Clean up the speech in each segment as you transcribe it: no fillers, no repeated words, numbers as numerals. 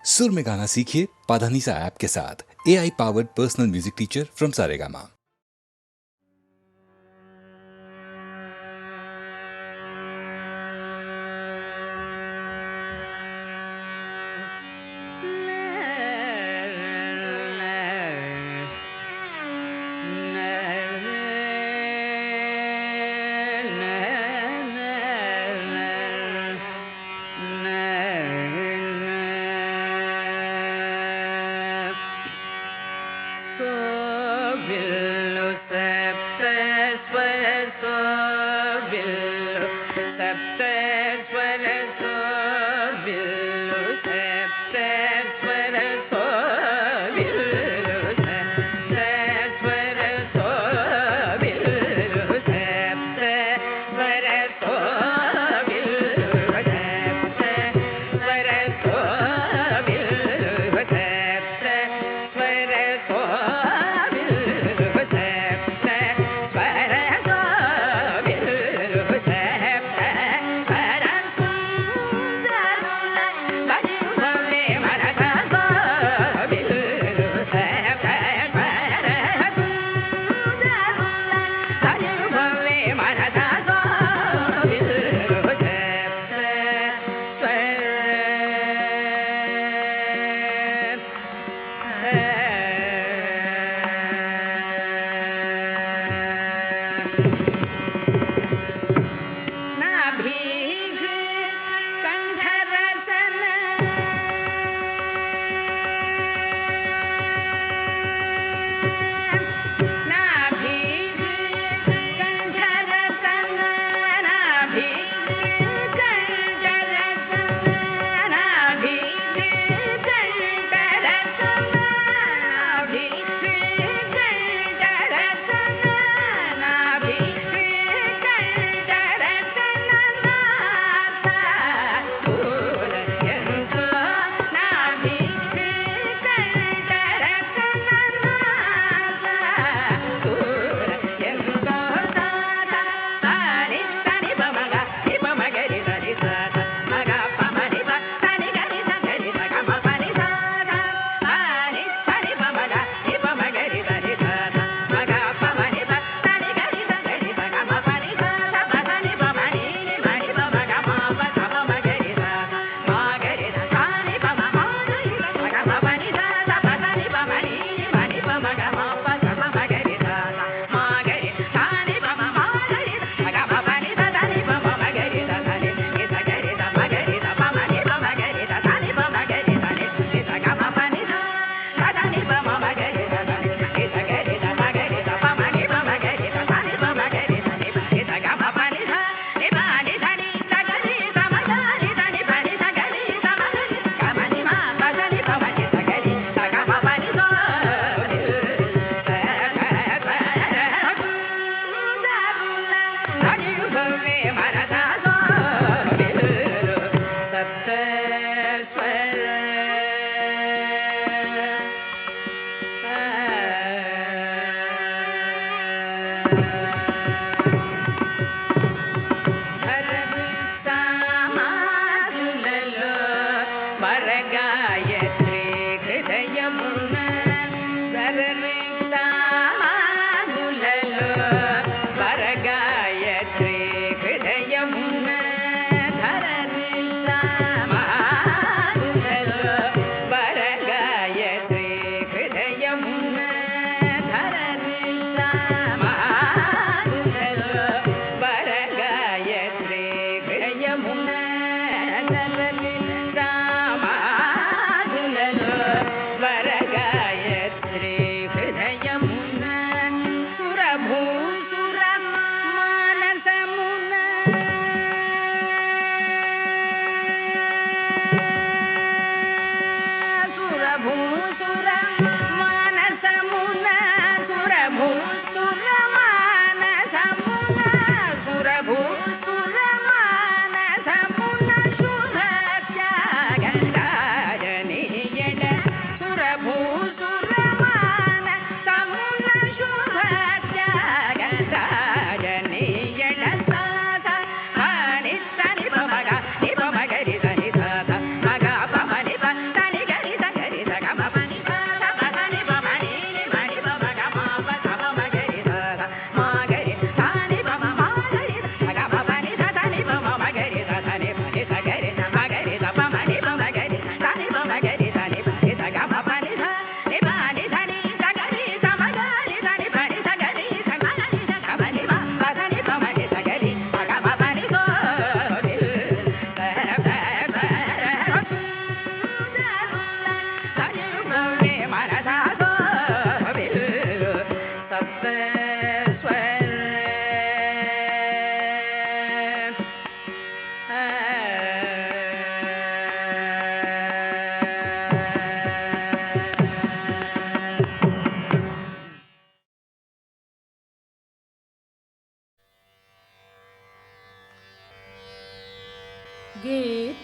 सुर में गाना सीखिए पाधानीसा ऐप के साथ। AI powered personal music teacher from Saregama.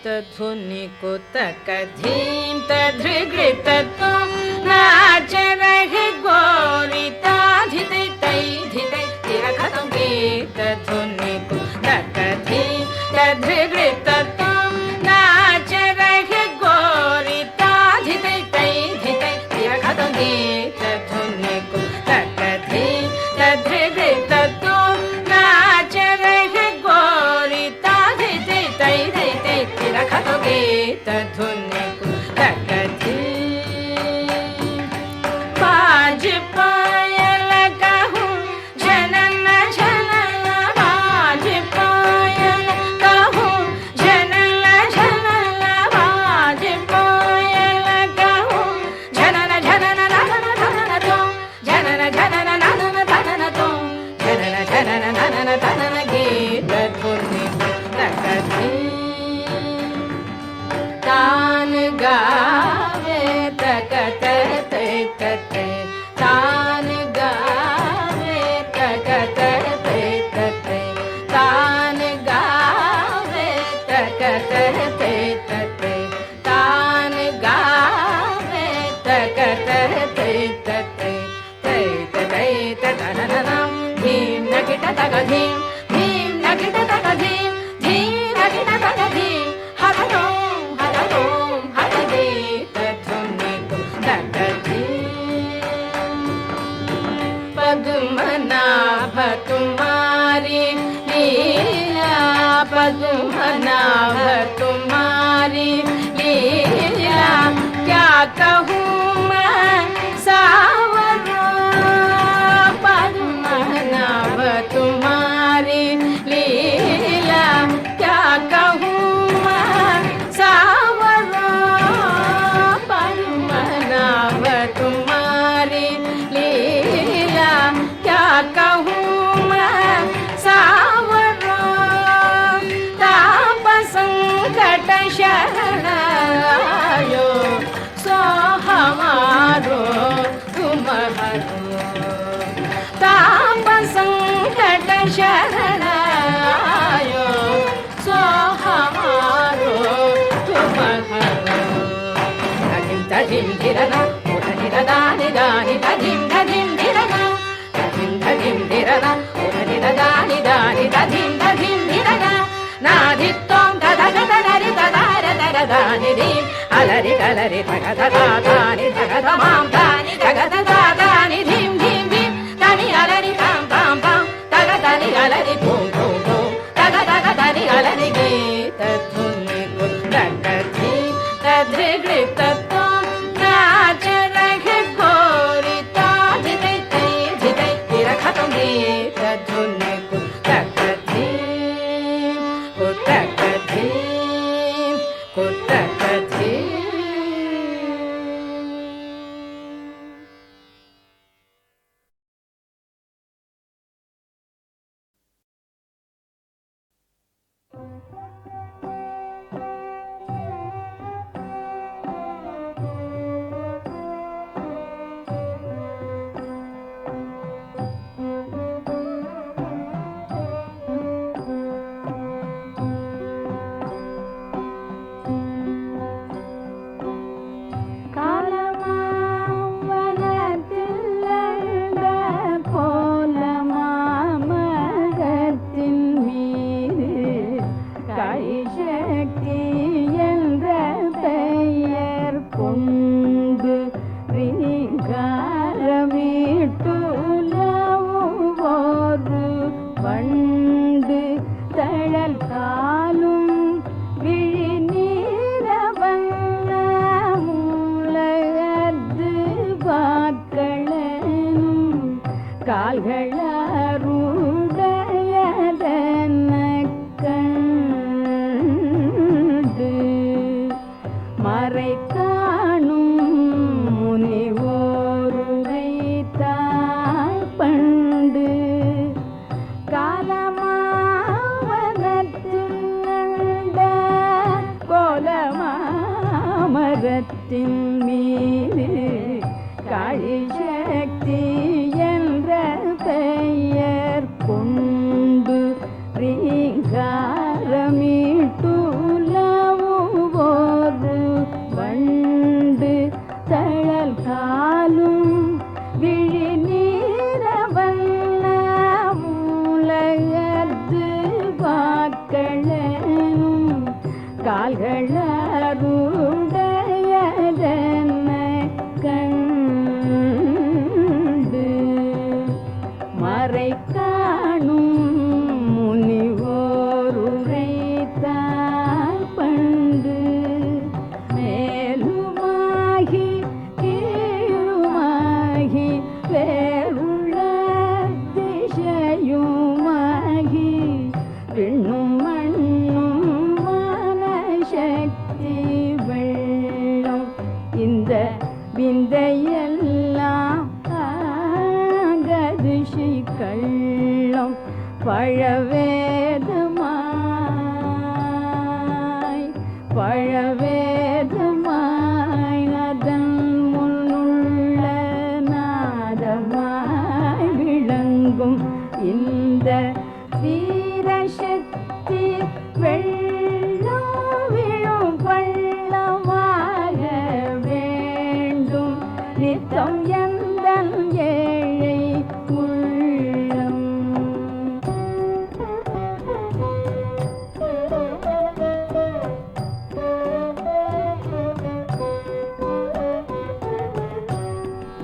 धुनि कुतक धीम तधृगृत तुम नाच रहे गोरिता धिते तै धिते तेरा खत्म गीत धुनि कुतक धीम तधृगृत तुम नाच रहे गोरिता धिते तै धिते तेरा खत्म गीत धुनि कुतक धीम तधृगृत तुम नाच रहे गोरिता धिते तै धिते तेरा खत्म गीत धुनि कुतक धीम बाज पायल कहूँ जनन जनन बाज पायल कहूँ जनन जनन बाज पायल कहूँ जनन जनन ननन ननन तुम जनन जनन ननन ननन तुम जनन जनन ननन ननन गीत धुनि कुतक धीम तान गावे तकत ते तते तान गावे तकत ते तते तान गावे तकत ते तते तान गावे तकत ते तते ते तते ततननम धीम नकिट तक धीम धीम नकिट तक धीम धीम नकिट तक धीम हरनो हरनो हरदे तधुनि कुतक धीम पद्मनाभ तुम्हारी लीला पद्मनाभ तुम्हारी लीला क्या कहूँ मैं सावरो पद्मनाभ तुम्हारी लीला क्या कहूँ मैं सावरो पद्मनाभ तुम्हारी लीला क्या कहूँ मैं सावरो ताप संकट शरण आयो सो हमारो तुम हरो ताप संकट शरण आयो सो हमारो तुम हरो तधिम तधिम धिरना उधनिरदानि दानि तधिम तधिम धिरना तधिम तधिम धिरना उधनिरदानि दानि तधिम तधिम धिरना नाधित्वं तदगदनरि तदारदरदानि धीम अलरि कलरि तगददानि तगदमां दानि तगददानि धीम धीम धीम तनि अलरि तां तां तां तगदनि अलरि धूम धूम धूम तगदगदनि अलरि गीत धुनि कुतक धीम तधृगृत तुम नाच रहे गोरिता धिते तै धिते तेरा खत्म गीत धुनि कुतक धीम कुतक धीम कुतक धीम ரீங்காரமிட்டுலவு இதையெல்லாம் கதிஷி கள்ளம் பழவேதமாய் அதன் முன்னுள்ள நாதமாய் விளங்கும் இந்த வீரசக்தி வெள்ளம் விழும் பள்ளமாக வேண்டும் நித்தம் எந்தன் ஏழை உள்ளம்.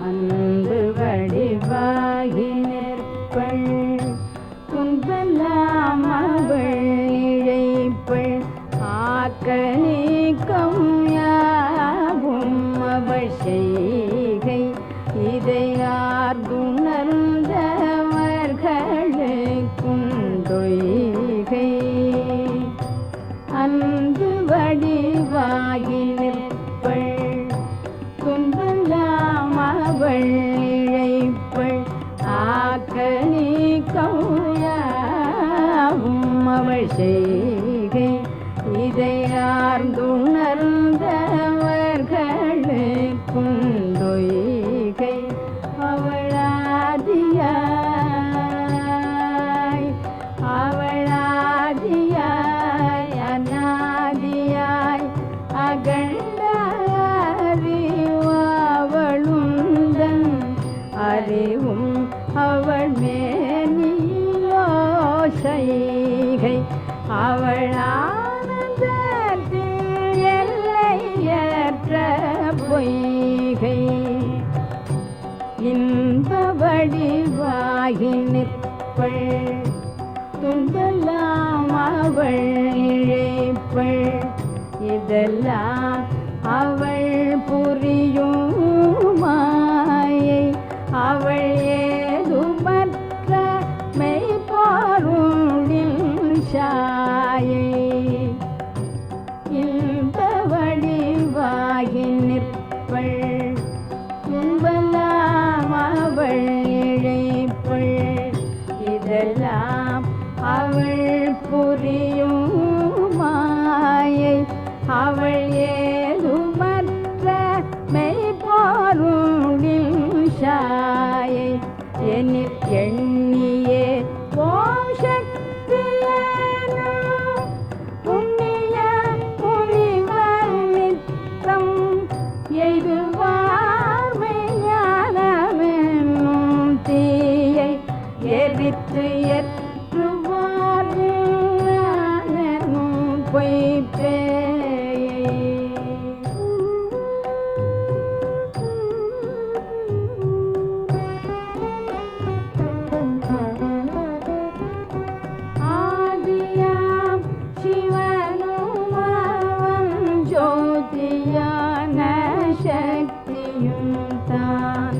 அன்பு வடிவாகி நிற்பள் துன்பெல்லாம் அவள் இழைப்பள் ஆக்க நீக்கம் யாவும் அவள் செய்கை இதை ஆர்ந்துணர்ந்தவர்களுக்குண்டொய்கை. அன்பு வடிவாகி நிற்பள் துன்பெல்லாம் அவள் இழைப்பள் ஆக்க நீக்கம் யாவும் அவள் செய்கை இதை ஆர்ந்துணர்ந்தவர்களுக்குண்டொய்கை. அவளாதியாய் அநாதியாய் அகண்ட அறிவாவளுந்தன் அறிவும் அவள் மேனியோசைகை அவள் ஆனந்தத்தில் எல்லையற்ற பொய்கை. இன்ப வடிவாகி நிற்பள் துன்பெல்லாம் அவள் இழைப்பள் இதெல்லாம் அவள் புரியும் மாயை அவள் ஏதுமற்ற மெய்ப்பொருளின் சாயை. இன்ப வடிவாகி நிற்பள் துன்பெல்லாம் அவள் இழைப்பள் இதெல்லாம் அவள் புரியும் மாயை அவள் ஏதுமற்ற மெய்ப்பொருளின் சாயை. எனில் எண்ணியே ஓம் சக்தியேனும் புண்ணிய முனிவர் நித்தம் எய்துவார் மெய்ஞானமென்னும் தீயை எரித்து ஏற்றுவார் ஞானமென்னும் பொய்ப்பேயை. ஆதியாம் சிவனும் அவன் ஜோதியான சக்தியும் தான்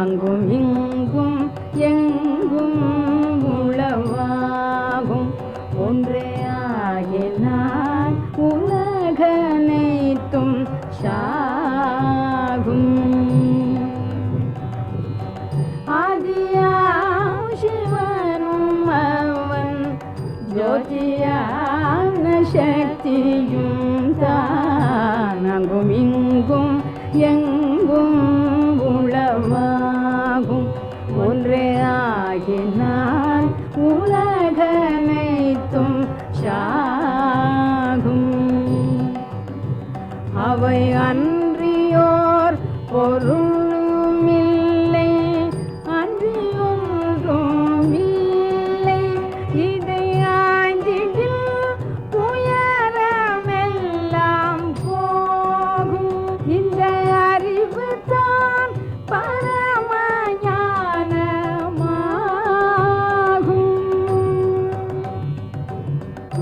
அங்கும் இங்கும் எங்கும் உளவாகும் ஒன்றே ஆகினான் உலகனைத்தும் சாகும். ஆதியாம் சிவனும் அவன் ஜோதியான சக்தியும் தான் அங்கும் இங்கும் எங்கும் உளவாகும் ஒன்றே ஆகினான் உலகனைத்தும் சாகும். அவை அன்றியோர் பொருளுமில்லை அன்றியொன்றுமில்லை இதை ஆய்ந்திடில் துயரமெல்லாம் போகும். இந்த அறிவு தான் பரமஞானமாகும்.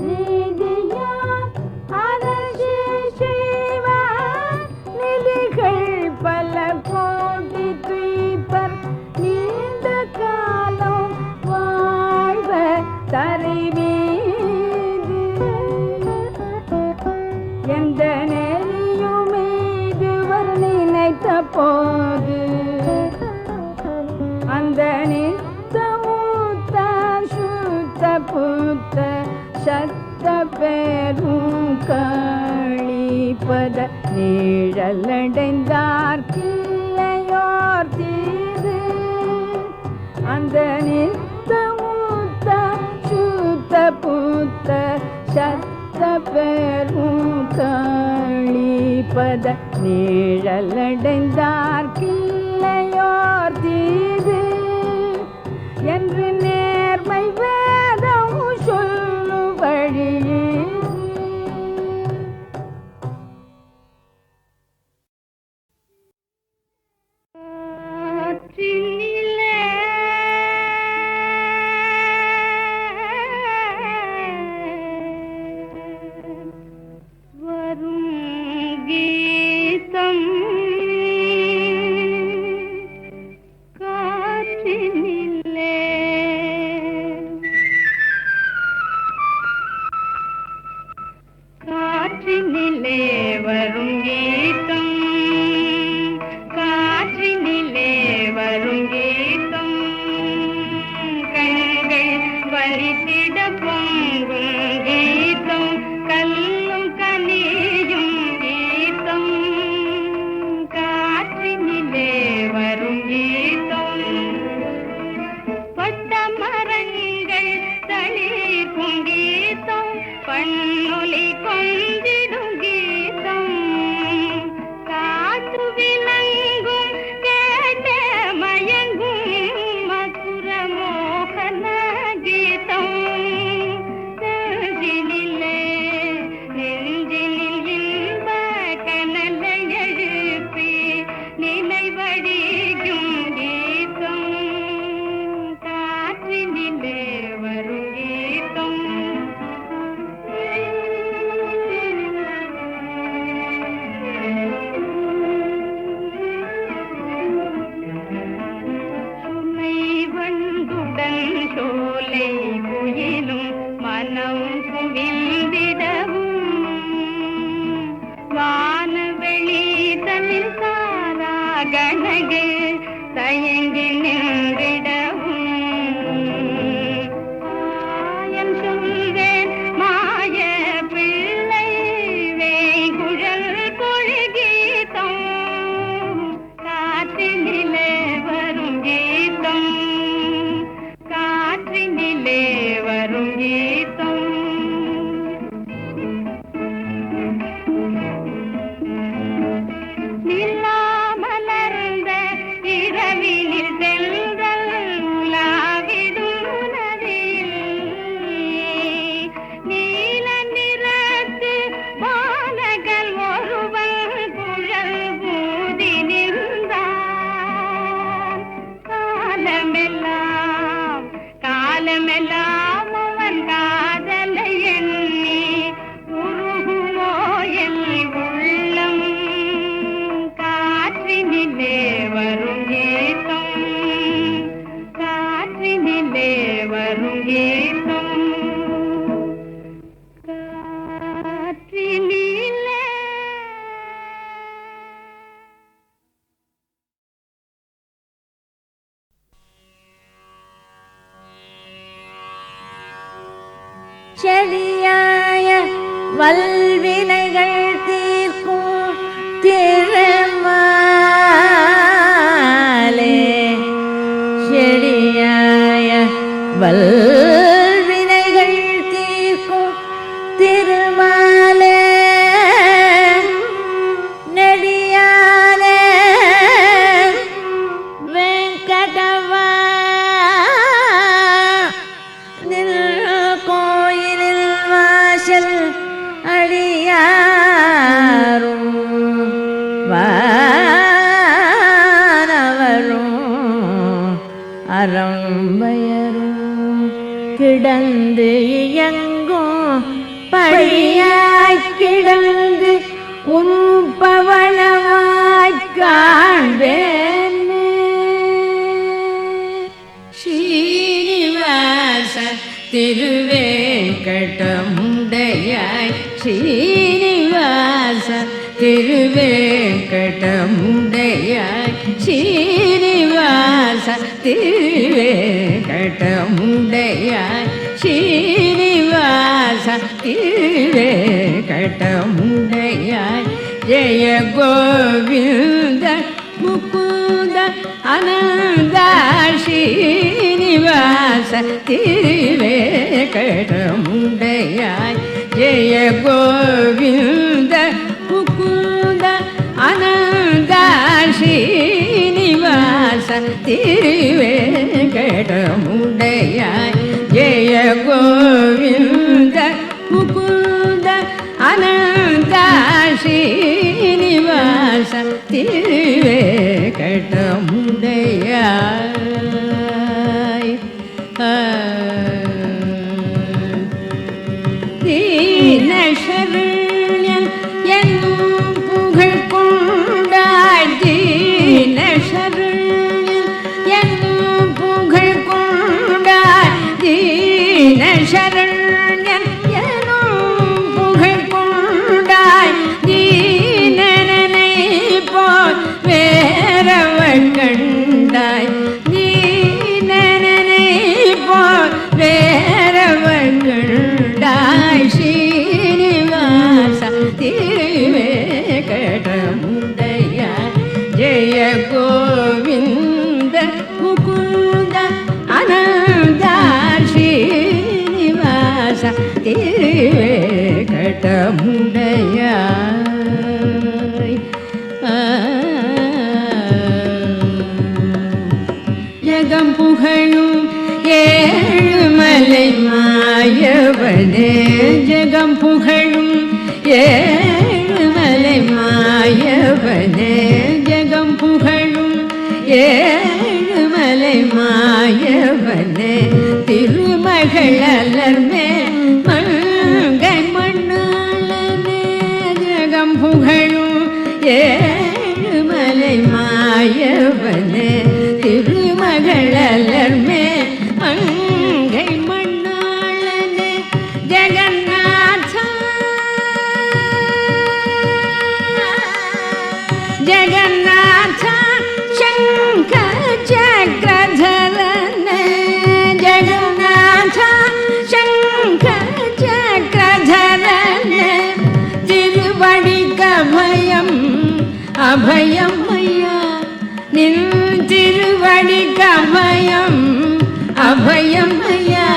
நீதியார் அரசே செய்வ நிதிகள் பல பார்த்த போது அந்த நித்த மூத்த சுத்த புத்த சத்த பெரும் கழிப்பத நிழலடைந்தார் கிள்ளையோர் தீது அந்த நித்த மூத்த சுத்த புத்த சத்த பெரும் கழிப்பத நிழலடைந்தார் கிள்ளையோர் தீது என்று நேர்மை வேதம் சொல்லுபடி செழியாய வல்வினைகள் தீர்க்கும் திருமாலே செழியாய வல்வினைகள் தீர்க்கும் திருமாலே நெடியாலே வெங்கடவா கோயிலில் வாசல் அடியா திருவேங்கடமுடையாய் ஸ்ரீனிவாச திருவேங்கடமுடையாய் ஸ்ரீனிவாச திருவேங்கடமுடையாய் ஜெய கோவிந்த முகுந்த அனந்த ஸ்ரீனிவாச திருவேங்கடமுடையாய் ஜெய கோவிந்த முகுந்த அனந்த ஸ்ரீனிவாச திருவேங்கடமுடையாய் ஜெய கோவிந்த முகுந்த அனந்த ஸ்ரீனிவாச திருவேங்கடமுடையாய் தீனசரண்யன் என்னும் புகழ் கொண்டாய் தீனசரண்யன் என்னும் புகழ் கொண்டாய் தீனசரண்யன் என்னும் புகழ் கொண்டாய் தீனனை போல் வேறவன் கண்டாய் தீனனை போல் வேறவன் கண்டாய் ஸ்ரீனிவாச திருவேங்கடமுடையாய் ஜெய கோவிந்த முகுந்த அனந்த ஸ்ரீனிவாச திருவேங்கடமுடையாய் ஜகம் புகழும் ஏழுமலை மாயவனே ஜகம் புகழும் ஏழுமலை மாயவனே ஜகம் புகழும் ஏழுமலை மாயவனே திருமகளர்மே மங்கை மண்ணாளனே ஜகம் புகழும் ஏழுமலை மாயவனே திருமகளர்மே மங்கை மண்ணாளனே ஜெகநாத ஜெகநாத சங்கர சக்கரதரனே ஜெகநாத சங்கர சக்கரதரனே திருவடிக்கபயம் அபயம் ஐயா நின் திருவடிக்கபயம் அபயம் ஐயா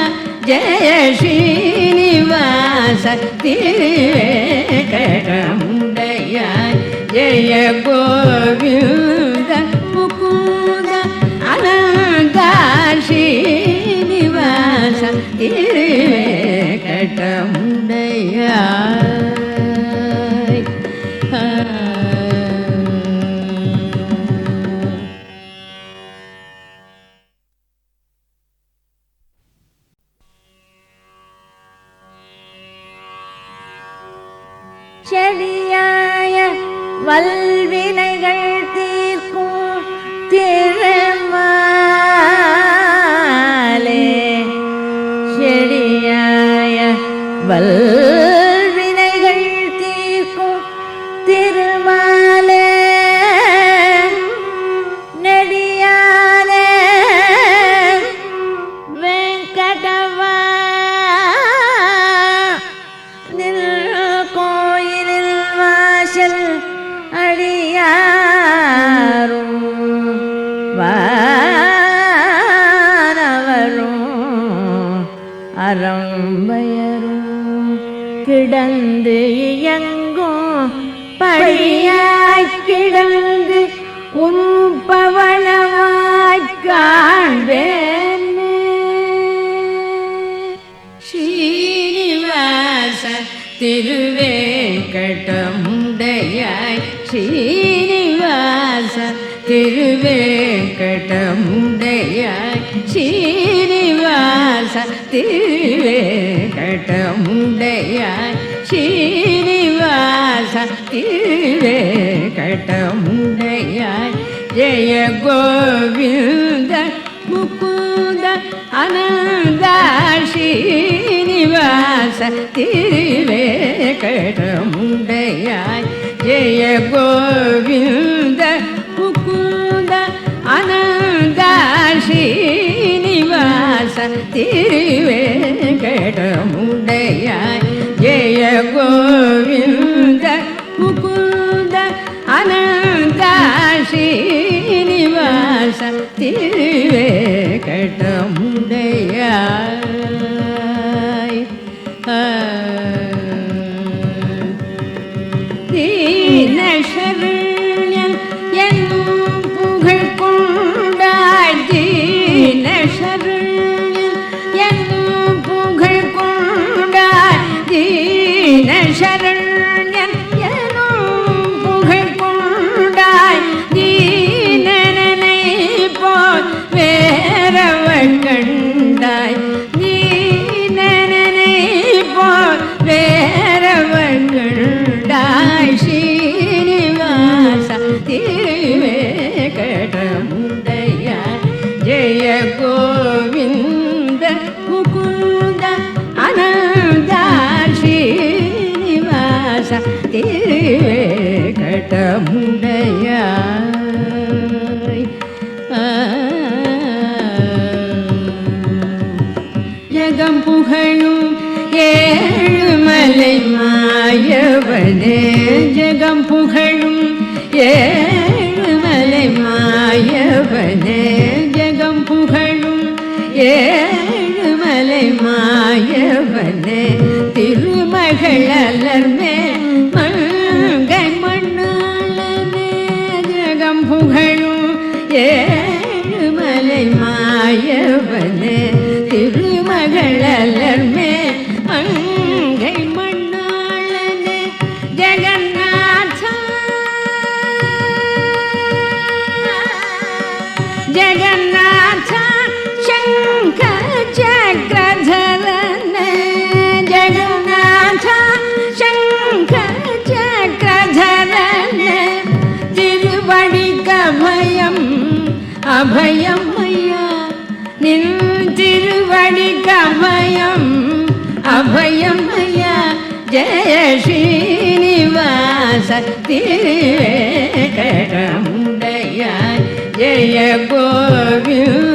ஜெய ஸ்ரீனிவாச திருவேங்கடமுடையாய் ஜெய கோவிந்த முகுந்த அனந்த ஸ்ரீனிவாச திருவேங்கடமுடையாய் செடியாய வல்வினைகள் தீர்க்கும் திருமாலே செடியாய வல்வினைகள் தீர்க்கும் திருமாலே நெடியாலே வெங்கடவா அடியாரும் வானவரும் அறம்பயரும் கிடந்து இயங்கும் படியாய் கிடந்து உண்பவளவாய் காண்பேன் ஸ்ரீனிவாச திருவேங்கடமுடையாய் ஸ்ரீனிவாச திருவேங்கடமுடையாய் ஸ்ரீனிவாச திருவேங்கடமுடையாய் ஸ்ரீனிவாச திருவேங்கடமுடையாய் ஜெய கோவிந்த முகுந்த அனந்த ஸ்ரீனிவாச திருவேங்கடமுடையாய் ஜெய கோவிந்த திருவேங்கடமுடையாய் ஜெய கோவிந்த முகுந்த அனந்த ஸ்ரீனிவாச திருவேங்கடமுடையாய் தீனசரண்யன் என்னும் புகழ் கொண்டாய் தீனசரண்யன் என்னும் புகழ் கொண்டாய் தீனசரண்யன் என்னும் புகழ் கொண்டாய் தீனனை போல் வேறவர் கண்டாய் தீனனை போல் வேறவர் கண்டாய் ஸ்ரீனிவாச திருவேங்கடமுடையாய் ஜெய கோவிந்த முகுந்த அனந்த ஸ்ரீனிவாச திருவேங்கடமுடையாய் ஜகம் புகழும் ஏழுமலை மாயவனே ஜகம் புகழும் ஏழுமலை மாயவனே ஜகம் புகழும் ஏழுமலை மாயவனே திருமகளர் மேல் மங்கை மண்ணாளனே ஜகம் புகழும் ஏழுமலை மாயவனே திருமகளர் மேல் மங்கை மண்ணாளனே ஜெகநாத ஜெகநாத சங்கர சக்கரதரனே ஜெகநாத சங்கர சக்கரதரனே திருவடிக்கபயம் அபயம் ஐயா நின் திருவடிக்கபயம் அபயம் ஐயா ஜெய ஸ்ரீனிவாச திருவேங்கடமுடையாய் ஜெய கோவிந்த